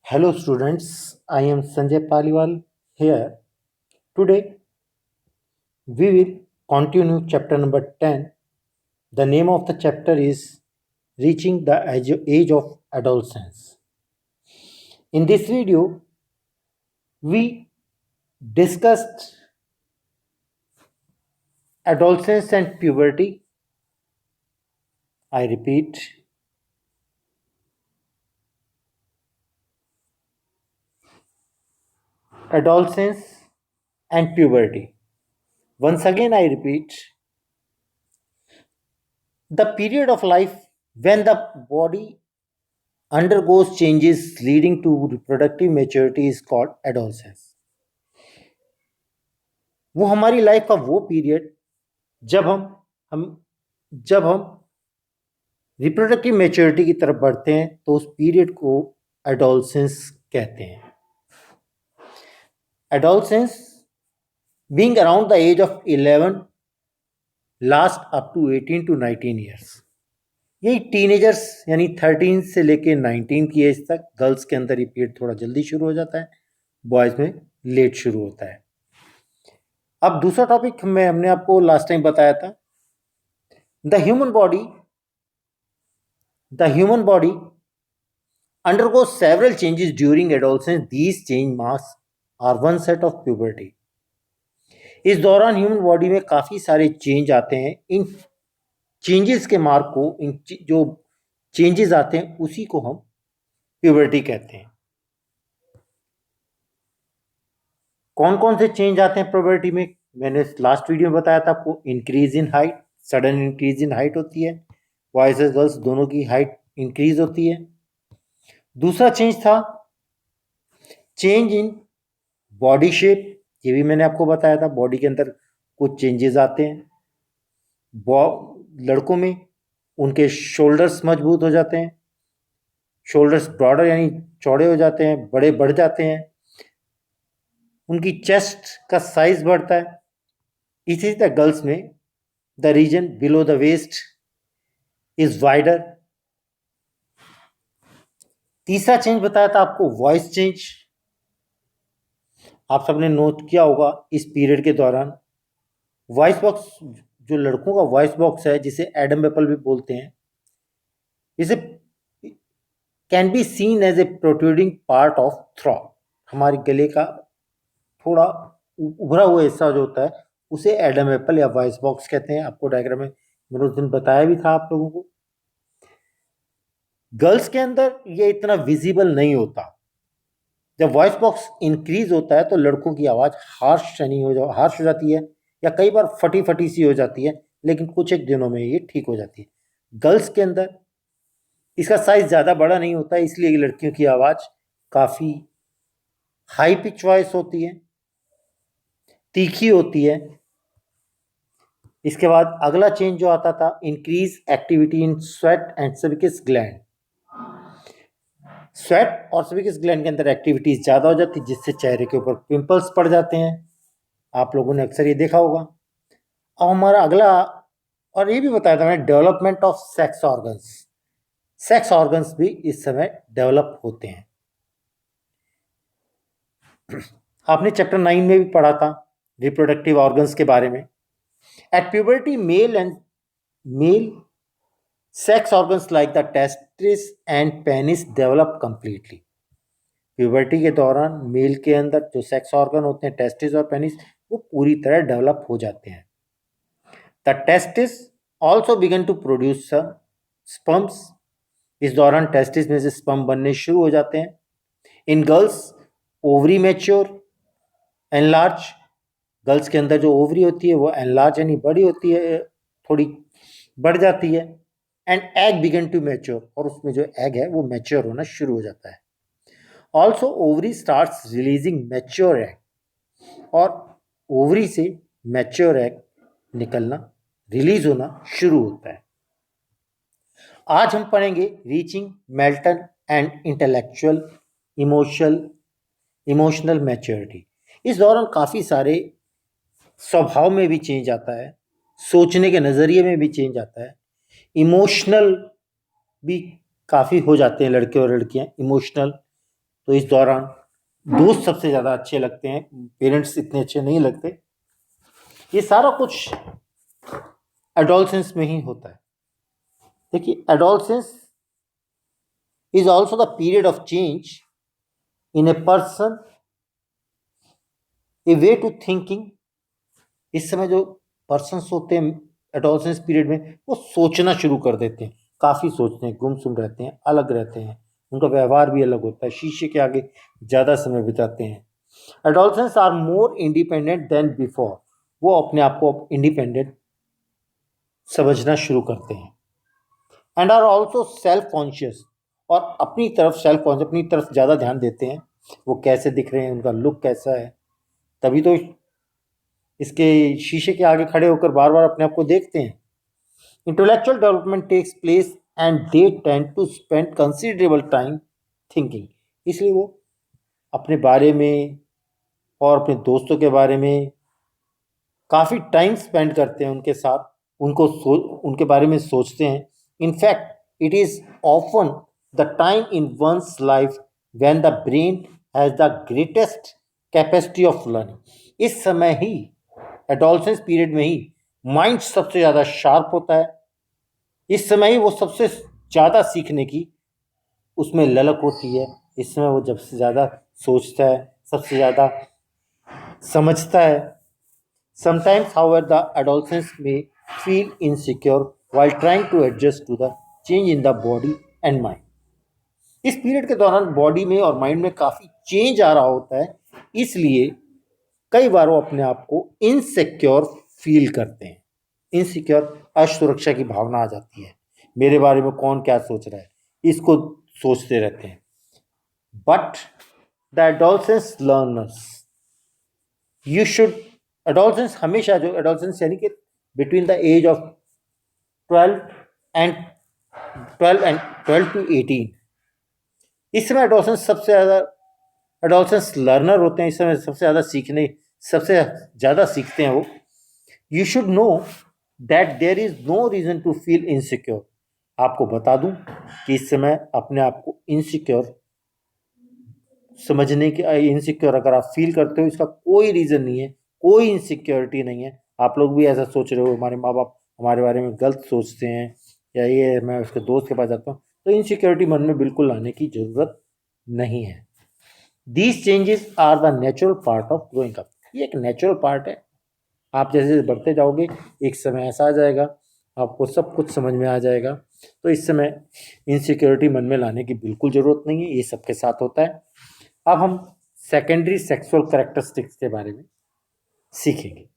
Hello students, I am Sanjay Paliwal here. Today we will continue chapter number 10. The name of the chapter is Reaching the Age of Adolescence. In this video, we discussed adolescence and puberty. I repeat, adolescence and puberty. Once again, I repeat, the period of life when the body undergoes changes leading to reproductive maturity is called adolescence. वो हमारी life का वो period जब हम जब हम reproductive maturity की तरफ बढ़ते हैं तो उस पीरियड को एडोलसेंस कहते हैं. Adolescence being around the age of 11 last up to 18 to 19 years. यही टीनेजर्स यानी 13 से लेके 19 की एज तक. गर्ल्स के अंदर ये पीरियड थोड़ा जल्दी शुरू हो जाता है, बॉयज में लेट शुरू होता है. अब दूसरा टॉपिक हमने आपको लास्ट टाइम बताया था. The human body undergoes several changes during adolescence. These change marks are one set of puberty. इस दौरान ह्यूमन बॉडी में काफ़ी सारे चेंज आते हैं. इन चेंजेस के मार्क को, इन जो चेंजेस आते हैं उसी को हम प्यूबर्टी कहते हैं. कौन कौन से चेंज आते हैं प्यूबर्टी में? मैंने लास्ट वीडियो में बताया था आपको. Increase in height, sudden increase in height होती है. बॉयज और गर्ल्स दोनों की हाइट इंक्रीज होती है. दूसरा चेंज था चेंज इन बॉडी शेप. ये भी मैंने आपको बताया था, बॉडी के अंदर कुछ चेंजेस आते हैं. लड़कों में उनके शोल्डर्स मजबूत हो जाते हैं, शोल्डर्स ब्रॉडर यानी चौड़े हो जाते हैं, बड़े बढ़ जाते हैं. उनकी चेस्ट का साइज बढ़ता है. इसी तरह गर्ल्स में the region below the waist is wider. तीसरा चेंज बताया था आपको वॉइस चेंज. आप सबने नोट किया होगा इस पीरियड के दौरान वॉइस बॉक्स, जो लड़कों का वॉइस बॉक्स है जिसे एडम एपल भी बोलते हैं, इसे can be seen as a protruding part of throat. हमारे गले का थोड़ा उभरा हुआ हिस्सा जो होता है उसे एडम एपल या वॉइस बॉक्स कहते हैं. आपको डायग्राम में मैंने उस दिन बताया भी था आप लोगों को. गर्ल्स के अंदर ये इतना विजिबल नहीं होता. जब वॉइस बॉक्स इंक्रीज होता है तो लड़कों की आवाज़ हार्श हो जाती है, या कई बार फटी फटी सी हो जाती है, लेकिन कुछ एक दिनों में ये ठीक हो जाती है. गर्ल्स के अंदर इसका साइज ज़्यादा बड़ा नहीं होता है, इसलिए लड़कियों की आवाज़ काफ़ी हाई पिच वॉइस होती है, तीखी होती है. इसके बाद अगला चेंज जो आता था increase activity in sweat and sebaceous gland. Sweat और सेबेकस ग्लैंड के अंदर एक्टिविटीज ज़्यादा हो जाती है, जिससे चेहरे के ऊपर पिंपल्स पड़ जाते हैं. आप लोगों ने अक्सर ये देखा होगा. अब हमारा अगला, और ये भी बताया था मैंने, development of sex organs. Sex organs भी इस समय डेवलप होते हैं. आपने चैप्टर 9 में भी पढ़ा था रिप्रोडक्टिव ऑर्गन्स के बारे में. At puberty male sex organs like the testis and penis develop completely. Puberty के दौरान मेल के अंदर जो सेक्स ऑर्गन होते हैं, टेस्टिस और पेनिस, वो पूरी तरह डेवलप हो जाते हैं. The testis also began to produce sperms. इस दौरान टेस्टिस में से स्पर्म बनने शुरू हो जाते हैं. In girls ovary mature enlarge. Girls के अंदर जो ओवरी होती है वो एनलार्ज यानी बड़ी होती है, थोड़ी बढ़ जाती है. And egg began to mature, और उसमें जो एग है वो मैच्योर होना शुरू हो जाता है. Also ovary starts releasing mature egg, और ओवरी से मैच्योर एग निकलना, रिलीज होना शुरू होता है. आज हम पढ़ेंगे reaching mental and intellectual emotional maturity. इस दौरान काफ़ी सारे स्वभाव में भी चेंज आता है, सोचने के नज़रिए में भी चेंज आता है, इमोशनल भी काफ़ी हो जाते हैं लड़के और लड़कियां. इमोशनल तो इस दौरान दोस्त सबसे ज़्यादा अच्छे लगते हैं, पेरेंट्स इतने अच्छे नहीं लगते। ये सारा कुछ एडोलसेंस में ही होता है। देखिए, adolescence is also the period of change in a person, a way to thinking. इस समय जो पर्सन्स होते हैं एडोलसेंस पीरियड में, वो सोचना शुरू कर देते हैं, काफ़ी सोचते हैं, गुमसुम रहते हैं, अलग रहते हैं, उनका व्यवहार भी अलग होता है, शीशे के आगे ज़्यादा समय बिताते हैं। Adolescence are more independent than before. वो अपने आप को इंडिपेंडेंट समझना शुरू करते हैं। And are also self conscious, और अपनी तरफ सेल्फ कॉन्शियस, अपनी तरफ ज़्यादा ध्यान देते हैं, वो कैसे दिख रहे हैं, उनका लुक कैसा है। तभी तो इसके शीशे के आगे खड़े होकर बार बार अपने आप को देखते हैं। Intellectual development takes place and they tend to spend considerable time thinking. इसलिए वो अपने बारे में और अपने दोस्तों के बारे में काफ़ी टाइम स्पेंड करते हैं उनके साथ, उनके बारे में सोचते हैं। In fact it is often the time in one's life when the brain has the greatest capacity of learning. इस समय ही, एडोलसेंस पीरियड में ही माइंड सबसे ज़्यादा शार्प होता है। इस समय ही वो सबसे ज़्यादा सीखने की उसमें ललक होती है। इस समय वो जब से ज़्यादा सोचता है, सबसे ज़्यादा समझता है। Sometimes, however, the adolescents may feel insecure while trying to adjust to the change in the body and mind. इस पीरियड के दौरान बॉडी में और माइंड में काफ़ी चेंज आ रहा होता है, इसलिए कई बार वो अपने आप को इनसिक्योर फील करते हैं। इनसिक्योर, असुरक्षा की भावना आ जाती है, मेरे बारे में कौन क्या सोच रहा है, इसको सोचते रहते हैं। But the adolescence learners, you should, adolescence हमेशा, जो एडोलसेंस यानी कि between the age of 12 and 12 to 18, इस समय एडोलसेंस सबसे ज़्यादा, एडोलसेंस लर्नर होते हैं, इस समय सबसे ज़्यादा सीखते हैं वो। You should know that there is no reason to feel insecure. आपको बता दूं कि इस समय अपने आप को इनसिक्योर समझने की, इनसिक्योर अगर आप फील करते हो, इसका कोई रीज़न नहीं है, कोई इनसिक्योरिटी नहीं है। आप लोग भी ऐसा सोच रहे हो, हमारे माँ बाप हमारे बारे में गलत सोचते हैं, या ये मैं उसके दोस्त के पास जाता हूँ, तो इनसिक्योरिटी मन में बिल्कुल लाने की ज़रूरत नहीं है। These changes are the natural part of growing up. ये एक नेचुरल पार्ट है। आप जैसे जैसे बढ़ते जाओगे, एक समय ऐसा आ जाएगा आपको सब कुछ समझ में आ जाएगा। तो इस समय इनसिक्योरिटी मन में लाने की बिल्कुल ज़रूरत नहीं है, ये सबके साथ होता है। अब हम सेकेंडरी सेक्सुअल कैरेक्टरिस्टिक्स के बारे में सीखेंगे।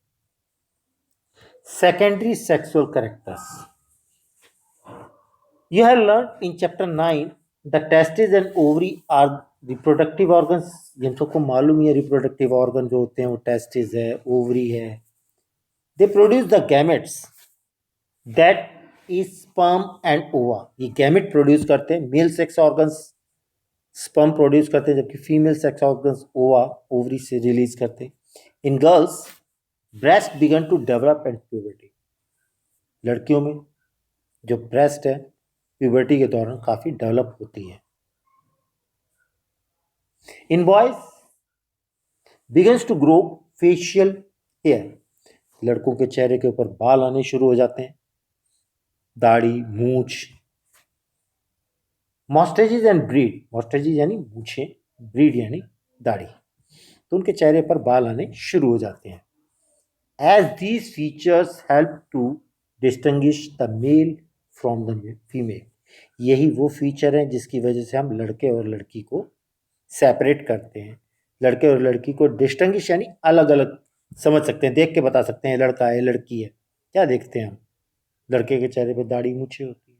Secondary sexual characters, you have learn in chapter 9 the testis and ovary are reproductive organs. जिन सबको मालूम ही है, रिप्रोडक्टिव ऑर्गन जो होते हैं वो टेस्टिस है, ओवरी है। They produce the gametes that is sperm and ova. ये गैमेट प्रोड्यूस करते हैं, male sex organs sperm produce करते हैं, जबकि female sex organs ova, ovary से रिलीज करते हैं। In girls breast begin to develop and puberty. लड़कियों में जो ब्रेस्ट है प्यूबर्टी के दौरान काफ़ी डेवलप होती है। In boys begins to grow facial hair. लड़कों के चेहरे के ऊपर बाल आने शुरू हो जाते हैं, दाढ़ी, मूछ। मॉस्टेजेस एंड ब्रीड, मॉस्टेजेस यानी मूछें, ब्रीड यानी दाढ़ी, तो उनके चेहरे पर बाल आने शुरू हो जाते हैं। As these features help to distinguish the male from the female. यही वो फीचर हैं जिसकी वजह से हम लड़के और लड़की को सेपरेट करते हैं। लड़के और लड़की को डिस्टिंग्विश यानी अलग अलग समझ सकते हैं, देख के बता सकते हैं लड़का है लड़की है। क्या देखते हैं हम? लड़के के चेहरे पर दाढ़ी मूछें होती है,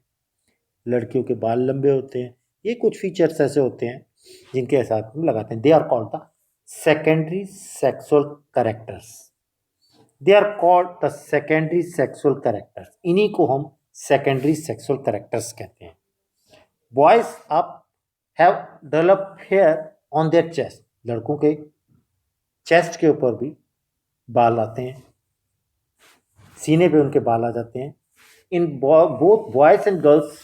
लड़कियों के बाल लंबे होते हैं। ये कुछ फीचर्स ऐसे होते हैं जिनके साथ हम लगाते हैं। They are called the secondary sexual characters. They are called the secondary sexual characters. इन्हीं को हम सेकेंडरी सेक्सुअल कैरेक्टर्स कहते हैं। Boys up have develop hair on their chest. लड़कों के चेस्ट के ऊपर भी बाल आते हैं, सीने पे उनके बाल आ जाते हैं। In both boys and girls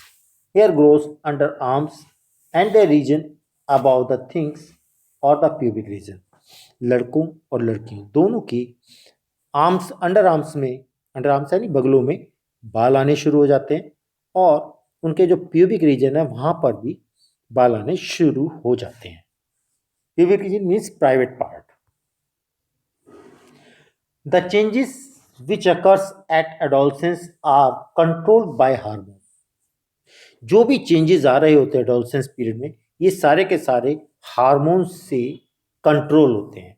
hair grows under arms and the region about the things और द प्यूबिक रीजन। लड़कों और लड़कियों दोनों की आर्म्स, अंडर आर्म्स यानी बगलों में बाल आने शुरू हो जाते हैं और उनके जो प्यूबिक रीजन है वहां पर भी बाल आने शुरू हो जाते हैं। Pubic region means private part. The changes which occurs at adolescence are controlled by hormones. जो भी चेंजेस आ रहे होते हैं एडोलसेंस पीरियड में, ये सारे के सारे हार्मोन्स से कंट्रोल होते हैं।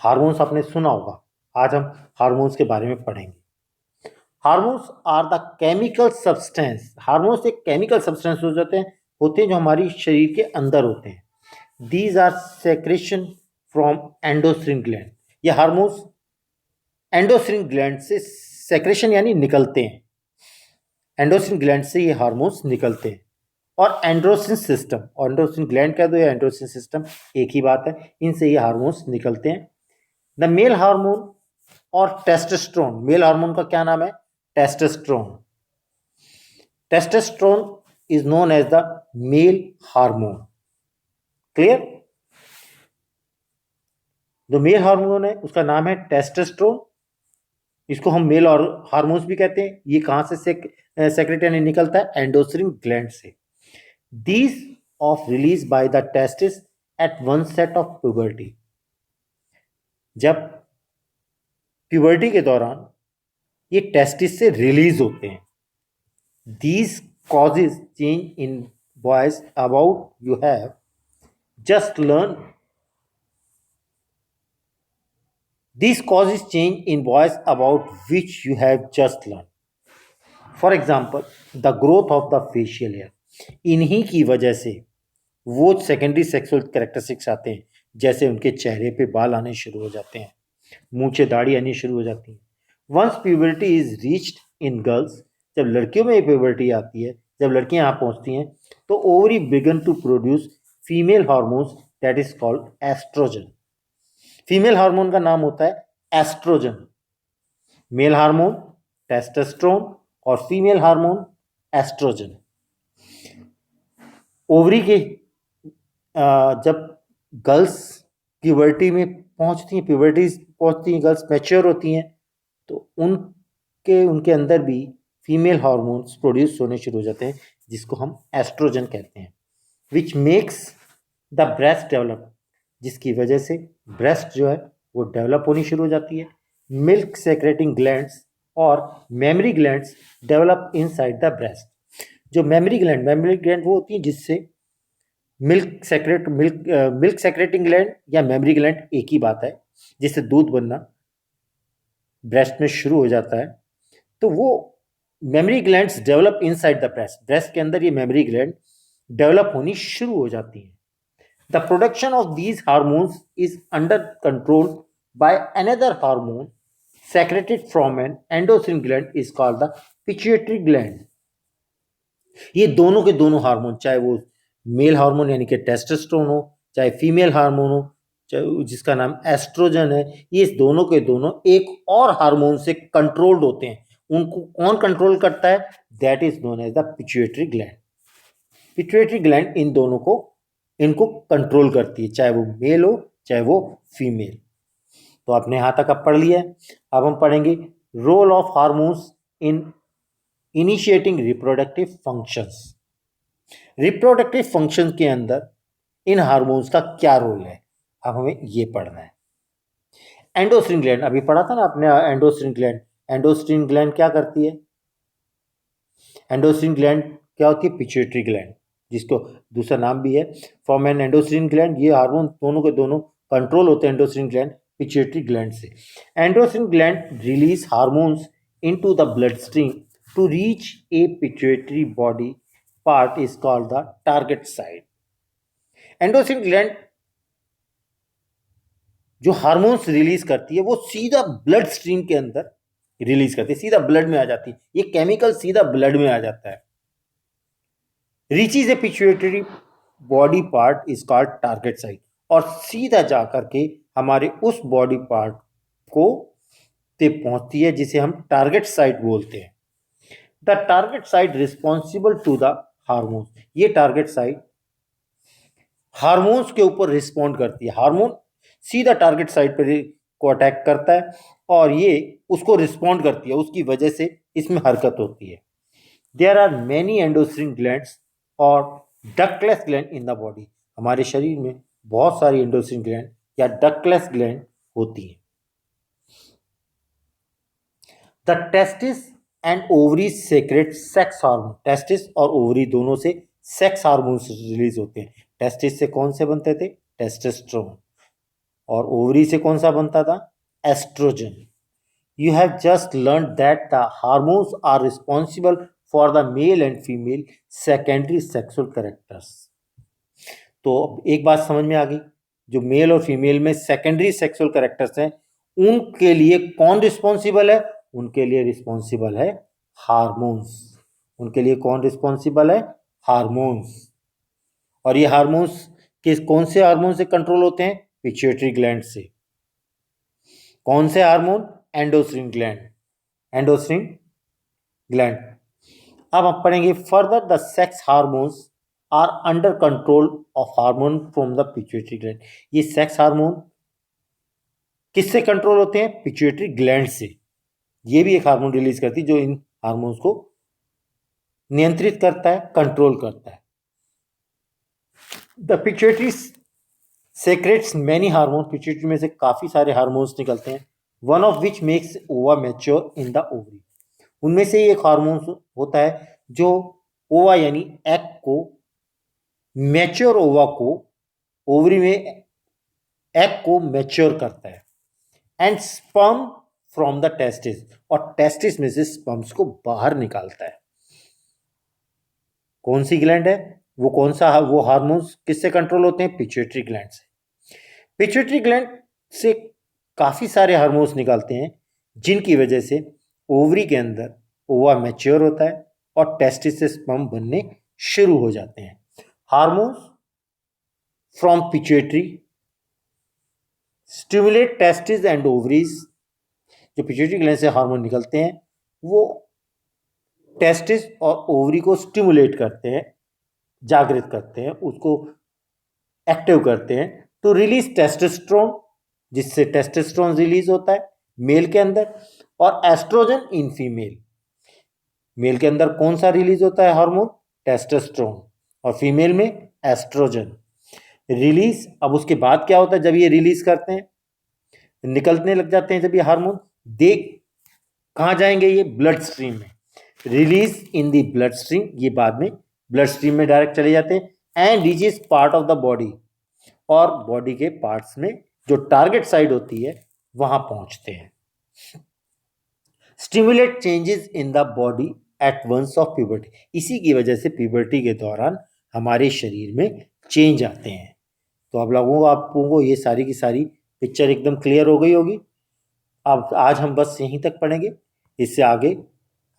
हार्मोन्स आपने सुना होगा, आज हम हार्मोन्स के बारे में पढ़ेंगे। Hormones are the chemical substance. Hormones एक केमिकल सब्सटेंस होते हैं जो हमारी शरीर के अंदर होते हैं। These are secretion from endocrine gland. ये हार्मोन्स एंडोक्राइन ग्लैंड से सेक्रेशन यानी निकलते हैं। एंडोक्राइन ग्लैंड से ये हार्मोन्स निकलते हैं। और एंड्रोसिन सिस्टम, और एंडोक्राइन ग्लैंड कह दो या एंड्रोसिन सिस्टम एक ही बात है, इनसे ये हार्मोन्स निकलते हैं। द मेल हार्मोन और टेस्टोस्टेरोन। मेल हार्मोन का क्या नाम है? Testosterone. Testosterone is known as the male hormone. Clear? जो मेल हार्मोन है उसका नाम है टेस्टोस्टेरोन। इसको हम मेल और हार्मोन्स भी कहते हैं। ये कहां से सेक्रेट यानी निकलता है? एंडोक्राइन ग्लैंड से। These of release by the testis at one set of puberty. जब प्यूबर्टी के दौरान ये टेस्टिस से रिलीज होते हैं। These causes change in boys about you have just learn. These causes change in boys about which you have just learned. For example, the growth of the facial hair. इन्हीं की वजह से वो secondary sexual characteristics आते हैं, जैसे उनके चेहरे पे बाल आने शुरू हो जाते हैं, मूंछें दाढ़ी आनी शुरू हो जाती हैं। Once puberty is reached in girls, जब लड़कियों में प्यूबर्टी आती है, जब लड़कियां यहाँ पहुंचती हैं, तो ovary begin to produce female hormones that is called estrogen. Female hormone का नाम होता है एस्ट्रोजन। मेल हार्मोन टेस्टोस्टेरोन और फीमेल हार्मोन एस्ट्रोजन। ओवरी के जब गर्ल्स प्यूबर्टी में पहुंचती हैं, गर्ल्स मैच्योर होती हैं, तो उनके अंदर भी फीमेल हार्मोन्स प्रोड्यूस होने शुरू हो जाते हैं, जिसको हम एस्ट्रोजन कहते हैं। Which makes the breast develop, जिसकी वजह से ब्रेस्ट जो है वो डेवलप होनी शुरू हो जाती है। मिल्क सेक्रेटिंग ग्लैंड्स और mammary glands develop inside the breast. जो मेमरी ग्लैंड वो होती है जिससे मिल्क सेक्रेटिंग ग्लैंड या मेमरी ग्लैंड एक ही बात है, जिससे दूध बनना ब्रेस्ट में शुरू हो जाता है। तो वो mammary glands develop inside the breast. Breast के अंदर ये मेमरी ग्लैंड डेवलप होनी शुरू हो जाती है। The production of these hormones is under control by another hormone secreted from an endocrine gland is called the pituitary gland. ये दोनों के दोनों हार्मोन, चाहे वो मेल हार्मोन यानी कि टेस्टोस्टेरोन हो, चाहे फीमेल हार्मोन हो, चाहे जिसका नाम एस्ट्रोजन है, ये दोनों के दोनों एक और हार्मोन से कंट्रोल्ड होते हैं। उनको कौन कंट्रोल करता है? That is known as the pituitary gland. Pituitary gland इनको कंट्रोल करती है, चाहे वो मेल हो चाहे वो फीमेल। तो आपने यहां तक अब पढ़ लिया है। अब हम पढ़ेंगे role of hormones in initiating reproductive functions. Reproductive function के अंदर इन हार्मोन्स का क्या रोल है, अब हमें ये पढ़ना है। एंडोक्राइन ग्लैंड अभी पढ़ा था ना आपने। एंडोक्राइन ग्लैंड क्या करती है? एंडोक्राइन ग्लैंड क्या होती है? पिट्यूटरी ग्लैंड, जिसको दूसरा नाम भी है फ्रॉम एन एंडोक्राइन ग्लैंड। ये हार्मोन दोनों के दोनों कंट्रोल होते हैं एंडोक्राइन ग्लैंड पिट्यूटरी ग्लैंड से। Endocrine gland release hormones into the blood stream to reach a pituitary body part is called the target site. Endocrine gland जो hormones release करती है वो सीधा ब्लड स्ट्रीम के अंदर रिलीज करती है, सीधा ब्लड में आ जाती है। ये केमिकल सीधा ब्लड में आ जाता है। Reaches A pituitary body part is called target site, और सीधा जाकर के हमारे उस बॉडी पार्ट को ते पहुंचती है जिसे हम टारगेट साइट बोलते हैं। The target site responsible to the hormone. ये टारगेट साइट हार्मोन्स के ऊपर रिस्पॉन्ड करती है। हार्मोन सीधा टारगेट साइट पर को अटैक करता है और ये उसको रिस्पॉन्ड करती है, उसकी वजह से इसमें हरकत होती है। There are many endocrine glands और ductless gland in the body. हमारे शरीर में बहुत सारी एंडोक्राइन ग्लैंड या डक्टलेस ग्लैंड होती हैं। The testis and ovary secrete sex hormone. Testis और ओवरी दोनों से सेक्स हार्मोन रिलीज होते हैं। टेस्टिस से कौन से बनते थे? टेस्टोस्टेरोन। और ओवरी से कौन सा बनता था? Oestrogen. You have just learned that the hormones are responsible for the male and female secondary sexual characters. तो एक बात समझ में आ गई, जो मेल और फीमेल में सेकेंडरी सेक्सुअल कैरेक्टर्स हैं उनके लिए कौन रिस्पॉन्सिबल है? उनके लिए रिस्पॉन्सिबल है हार्मोन्स। उनके लिए कौन रिस्पॉन्सिबल है? हार्मोन्स। और ये हार्मोन्स किस कौन से हार्मोन से कंट्रोल होते हैं? पिट्यूटरी ग्लैंड से। कौन से hormone? Endocrine gland. Endocrine gland. अब हम पढ़ेंगे further the sex hormones are under control of hormone from the pituitary gland. ये सेक्स हार्मोन किससे कंट्रोल होते हैं? पिट्यूटरी ग्लैंड से। ये भी एक हार्मोन रिलीज करती है जो इन हार्मोन्स को नियंत्रित करता है, कंट्रोल करता है। The pituitary secrets many hormone. Pituitary में से काफी सारे हार्मोन्स निकलते हैं। वन ऑफ विच मेक्स ओवा मैच्योर इन द ओवरी। उनमें से एक हार्मोन होता है जो ओवा यानी एग को, मैच्योर ओवा को, ओवरी में एग को मैच्योर करता है। And sperm from the testis. और टेस्टिस में से स्पर्म्स को बाहर निकालता है। कौन सी ग्लैंड है वो? कौन सा वो हार्मोन्स किससे कंट्रोल होते हैं? पिट्यूटरी ग्लैंड से। पिट्यूटरी ग्लैंड से काफी सारे हार्मोन्स निकालते हैं जिनकी वजह से ओवरी के अंदर ओवा मैच्योर होता है और टेस्टिस से स्पर्म बनने शुरू हो जाते हैं। Hormones from pituitary stimulate testis and ovaries. जो पिट्यूटरी ग्लैंड से हार्मोन निकलते हैं वो टेस्टिस और ओवरी को स्टिमुलेट करते हैं, जागृत करते हैं, उसको एक्टिव करते हैं टू रिलीज टेस्टोस्टेरोन, जिससे टेस्टोस्टेरोन रिलीज होता है मेल के अंदर, और एस्ट्रोजन इन फीमेल। मेल के अंदर कौन सा रिलीज होता है हार्मोन? टेस्टोस्टेरोन। और फीमेल में एस्ट्रोजन रिलीज। अब उसके बाद क्या होता है जब ये रिलीज करते हैं, निकलने लग जाते हैं जब ये हार्मोन, देख कहाँ जाएंगे? ये ब्लड स्ट्रीम में। Release in the blood stream, ये बाद में ब्लड स्ट्रीम में डायरेक्ट चले जाते हैं। And reaches part of the body, और बॉडी के पार्ट्स में जो टारगेट साइड होती है वहां पहुंचते हैं। Stimulate changes in the body at once of puberty. इसी की वजह से प्यूबर्टी के दौरान हमारे शरीर में चेंज आते हैं। तो आप लोगों को ये सारी की सारी पिक्चर एकदम क्लियर हो गई होगी। अब आज हम बस यहीं तक पढ़ेंगे, इससे आगे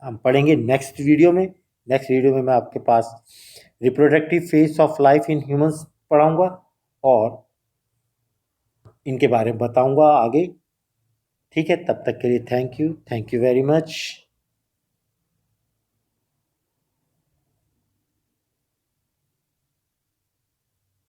हम पढ़ेंगे नेक्स्ट वीडियो में। नेक्स्ट वीडियो में मैं आपके पास reproductive phase of life in humans पढ़ाऊंगा और इनके बारे में बताऊंगा आगे। ठीक है, तब तक के लिए थैंक यू वेरी मच।